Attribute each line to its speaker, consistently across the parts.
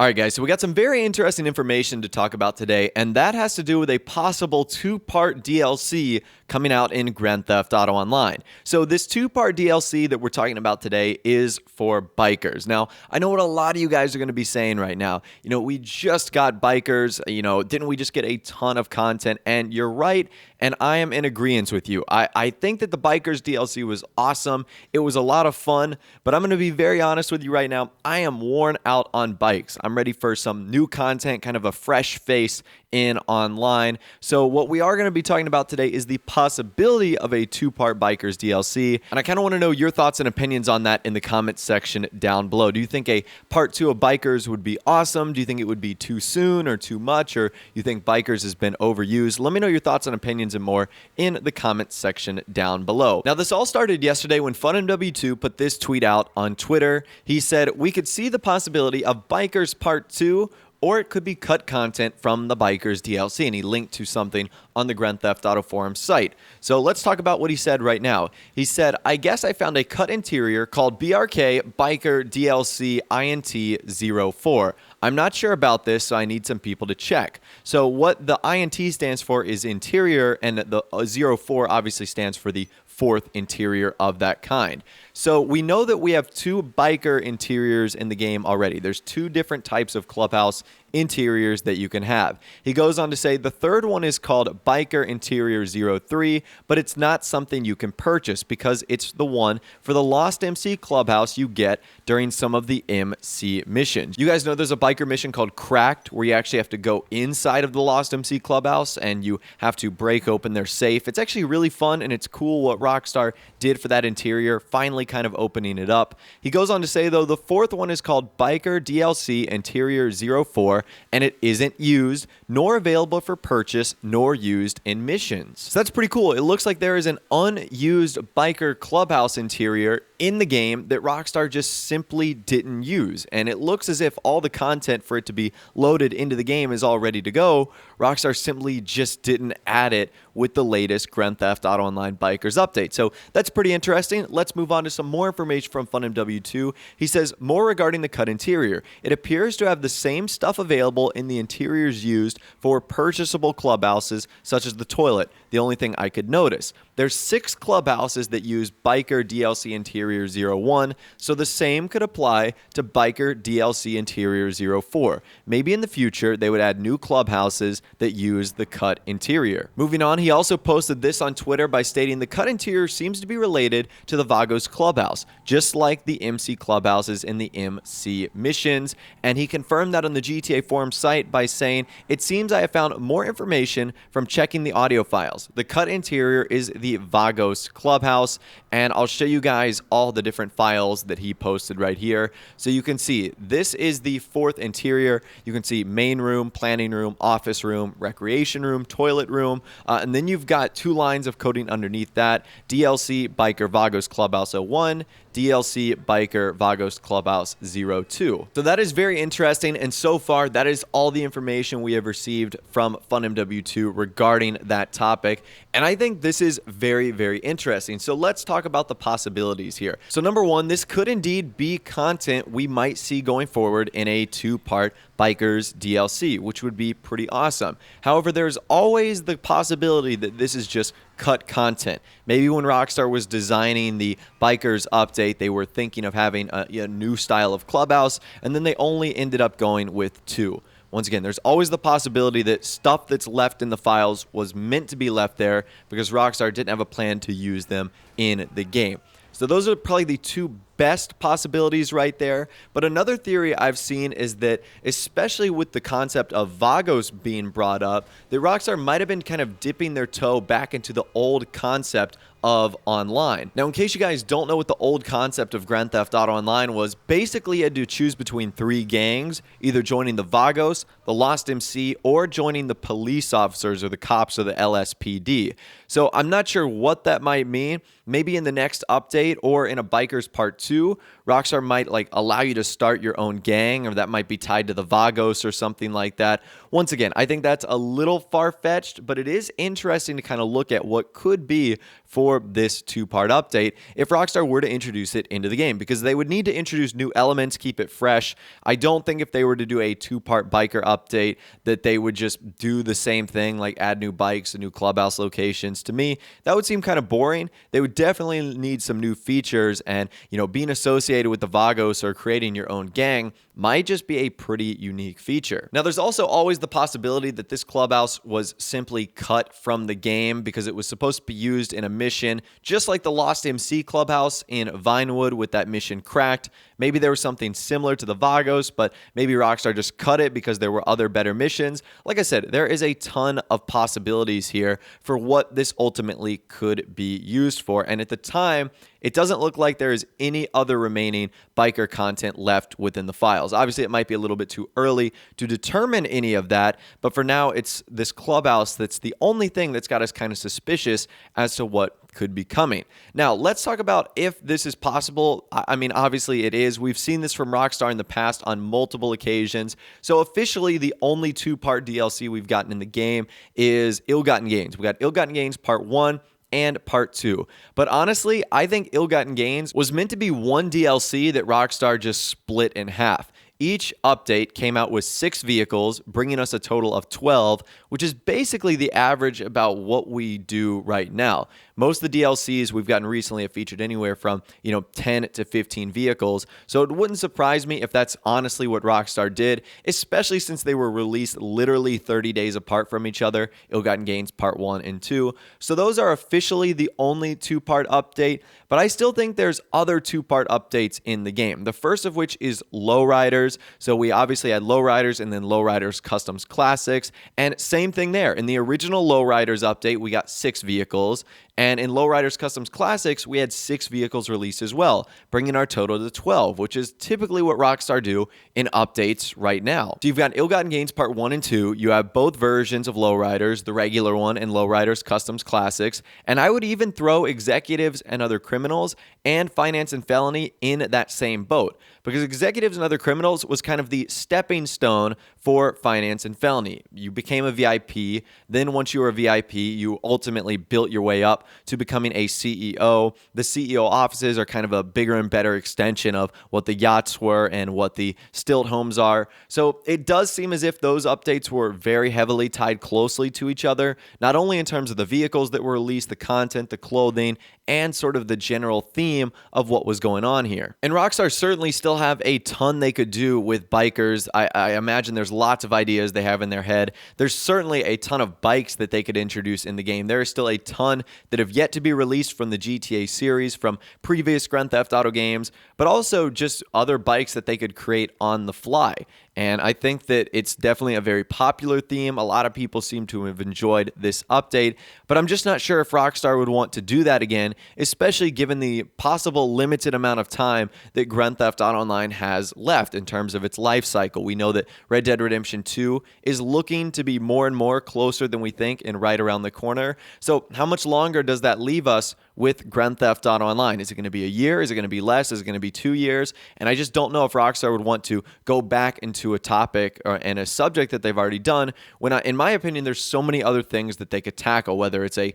Speaker 1: All right, guys, so we got some very interesting information to talk about today, and that has to do with a possible two-part DLC coming out in Grand Theft Auto Online. So this two-part DLC that we're talking about today is for bikers. Now, I know what a lot of you guys are going to be saying right now. We just got bikers, didn't we just get a ton of content? And you're right, and I am in agreement with you. I think that the bikers DLC was awesome. It was a lot of fun, but I'm going to be very honest with you right now. I am worn out on bikes. I'm ready for some new content, kind of a fresh face in online. So what we are going to be talking about today is the possibility of a two-part bikers DLC. And I kind of want to know your thoughts and opinions on that in the comments section down below. Do you think a part 2 of bikers would be awesome? Do you think it would be too soon or too much? Or you think bikers has been overused? Let me know your thoughts and opinions and more in the comments section down below. Now, this all started yesterday when FunMW2 put this tweet out on Twitter. He said, "We could see the possibility of bikers part 2, or it could be cut content from the bikers DLC," and he linked to something on the Grand Theft Auto Forum site. So let's talk about what he said right now. He said, "I guess I found a cut interior called BRK Biker DLC INT 04. I'm not sure about this, so I need some people to check." So what the INT stands for is interior, and the 04 obviously stands for the fourth interior of that kind. So we know that we have two biker interiors in the game already. There's two different types of clubhouse interiors that you can have. He goes on to say the third one is called Biker Interior 03, but it's not something you can purchase because it's the one for the Lost MC Clubhouse you get during some of the MC missions. You guys know there's a biker mission called Cracked where you actually have to go inside of the Lost MC Clubhouse and you have to break open their safe. It's actually really fun and it's cool what Rockstar did for that interior, finally kind of opening it up. He goes on to say, though, the fourth one is called Biker DLC Interior 04, and it isn't used, nor available for purchase, nor used in missions. So that's pretty cool. It looks like there is an unused biker clubhouse interior in the game that Rockstar just simply didn't use. And it looks as if all the content for it to be loaded into the game is all ready to go. Rockstar simply just didn't add it with the latest Grand Theft Auto Online Bikers update. So that's pretty interesting. Let's move on to some more information from FunMW2. He says, more regarding the cut interior. It appears to have the same stuff available in the interiors used for purchasable clubhouses, such as the toilet. The only thing I could notice. There's 6 clubhouses that use Biker DLC Interior 01, so the same could apply to Biker DLC Interior 04. Maybe in the future, they would add new clubhouses that use the cut interior. Moving on, he also posted this on Twitter by stating the cut interior seems to be related to the Vagos clubhouse, just like the MC clubhouses in the MC missions, and he confirmed that on the GTA forum site by saying, it seems I have found more information from checking the audio files. The cut interior is the Vagos clubhouse, and I'll show you guys all the different files that he posted right here. So you can see this is the fourth interior. You can see main room, planning room, office room, recreation room, toilet room, and then you've got 2 lines of coding underneath that. DLC Biker Vagos Clubhouse 01, DLC Biker Vagos Clubhouse 02. So that is very interesting, and so far that is all the information we have received from FunMW2 regarding that topic, and I think this is very, very interesting. So let's talk about the possibilities here. So number one, this could indeed be content we might see going forward in a 2-part Bikers DLC, which would be pretty awesome. However, there's always the possibility that this is just cut content. Maybe when Rockstar was designing the Bikers update, they were thinking of having a new style of clubhouse, and then they only ended up going with 2. Once again, there's always the possibility that stuff that's left in the files was meant to be left there because Rockstar didn't have a plan to use them in the game. So those are probably the 2 best possibilities right there. But another theory I've seen is that, especially with the concept of Vagos being brought up, that Rockstar might have been kind of dipping their toe back into the old concept of online. Now, in case you guys don't know what the old concept of Grand Theft Auto Online was, basically you had to choose between 3 gangs, either joining the Vagos, the Lost MC, or joining the police officers or the cops or the LSPD. So I'm not sure what that might mean. Maybe in the next update or in a Bikers Part 2, Rockstar might like allow you to start your own gang, or that might be tied to the Vagos or something like that. Once again, I think that's a little far-fetched, but it is interesting to kind of look at what could be for this two-part update if Rockstar were to introduce it into the game, because they would need to introduce new elements, keep it fresh. I don't think if they were to do a two-part biker update that they would just do the same thing, like add new bikes and new clubhouse locations. To me, that would seem kind of boring. They would definitely need some new features, and being associated with the Vagos or creating your own gang might just be a pretty unique feature. Now, there's also always the possibility that this clubhouse was simply cut from the game because it was supposed to be used in a mission, just like the Lost MC clubhouse in Vinewood with that mission cracked. Maybe there was something similar to the Vagos, but maybe Rockstar just cut it because there were other better missions. Like I said, there is a ton of possibilities here for what this ultimately could be used for. And at the time, it doesn't look like there is any other remaining biker content left within the files. Obviously, it might be a little bit too early to determine any of that, but for now, it's this clubhouse that's the only thing that's got us kind of suspicious as to what could be coming. Now, let's talk about if this is possible. I mean, obviously it is. We've seen this from Rockstar in the past on multiple occasions. So officially, the only two-part DLC we've gotten in the game is Ill-Gotten Gains. We got Ill-Gotten Gains Part 1 and Part 2. But honestly, I think Ill-Gotten Gains was meant to be one DLC that Rockstar just split in half. Each update came out with 6 vehicles, bringing us a total of 12, which is basically the average about what we do right now. Most of the DLCs we've gotten recently have featured anywhere from, 10 to 15 vehicles. So it wouldn't surprise me if that's honestly what Rockstar did, especially since they were released literally 30 days apart from each other, Ill-Gotten Gains Part 1 and 2. So those are officially the only two-part update, but I still think there's other two-part updates in the game. The first of which is Lowriders. So we obviously had Lowriders and then Lowriders Customs Classics, and same thing there. In the original Lowriders update, we got 6 vehicles. And in Lowriders Customs Classics, we had 6 vehicles released as well, bringing our total to 12, which is typically what Rockstar do in updates right now. So you've got Ill-Gotten Gains Part 1 and 2. You have both versions of Lowriders, the regular one and Lowriders Customs Classics. And I would even throw Executives and Other Criminals and Finance and Felony in that same boat, because Executives and Other Criminals was kind of the stepping stone for Finance and Felony. You became a VIP. Then once you were a VIP, you ultimately built your way up to becoming a CEO. The CEO offices are kind of a bigger and better extension of what the yachts were and what the stilt homes are. So it does seem as if those updates were very heavily tied closely to each other, not only in terms of the vehicles that were released, the content, the clothing, and sort of the general theme of what was going on here. And Rockstar certainly still have a ton they could do with bikers. I imagine there's lots of ideas they have in their head. There's certainly a ton of bikes that they could introduce in the game. There is still a ton that have yet to be released from the GTA series, from previous Grand Theft Auto games, but also just other bikes that they could create on the fly. And I think that it's definitely a very popular theme. A lot of people seem to have enjoyed this update, but I'm just not sure if Rockstar would want to do that again, especially given the possible limited amount of time that Grand Theft Auto Online has left in terms of its life cycle. We know that Red Dead Redemption 2 is looking to be more and more closer than we think and right around the corner. So how much longer does that leave us with Grand Theft Auto Online? Is it going to be a year? Is it going to be less? Is it going to be 2 years? And I just don't know if Rockstar would want to go back into a topic and a subject that they've already done when, in my opinion, there's so many other things that they could tackle, whether it's a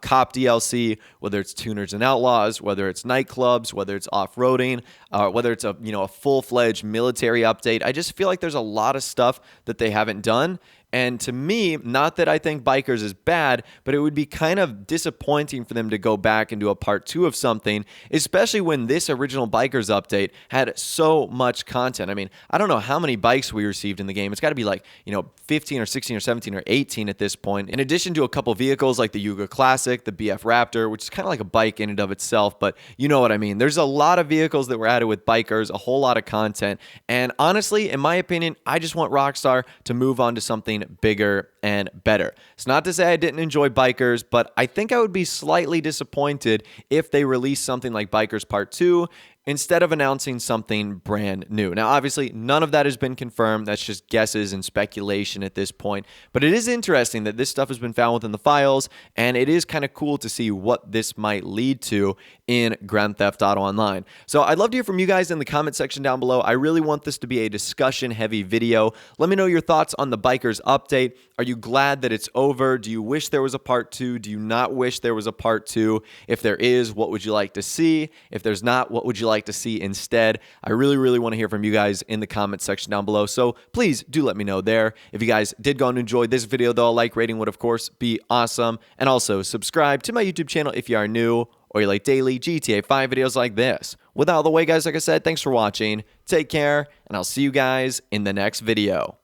Speaker 1: cop DLC, whether it's tuners and outlaws, whether it's nightclubs, whether it's off-roading, whether it's a full-fledged military update. I just feel like there's a lot of stuff that they haven't done. And to me, not that I think bikers is bad, but it would be kind of disappointing for them to go back and do a part 2 of something, especially when this original bikers update had so much content. I mean, I don't know how many bikes we received in the game. It's got to be like, 15 or 16 or 17 or 18 at this point. In addition to a couple vehicles like the Yuga Classic, the BF Raptor, which is kind of like a bike in and of itself, but you know what I mean. There's a lot of vehicles that were added with bikers, a whole lot of content. And honestly, in my opinion, I just want Rockstar to move on to something bigger and better. It's not to say I didn't enjoy bikers, but I think I would be slightly disappointed if they released something like Bikers Part 2 instead of announcing something brand new. Now, obviously, none of that has been confirmed. That's just guesses and speculation at this point. But it is interesting that this stuff has been found within the files, and it is kind of cool to see what this might lead to in Grand Theft Auto Online. So I'd love to hear from you guys in the comment section down below. I really want this to be a discussion-heavy video. Let me know your thoughts on the Bikers update. Are you glad that it's over? Do you wish there was a part 2? Do you not wish there was a part 2? If there is, what would you like to see? If there's not, what would you like to see instead? I really want to hear from you guys in the comment section down below. So please do let me know there. If you guys did go and enjoy this video, though, a like rating would, of course, be awesome. And also subscribe to my YouTube channel if you are new or you like daily GTA 5 videos like this. With all the way, guys, like I said, thanks for watching. Take care, and I'll see you guys in the next video.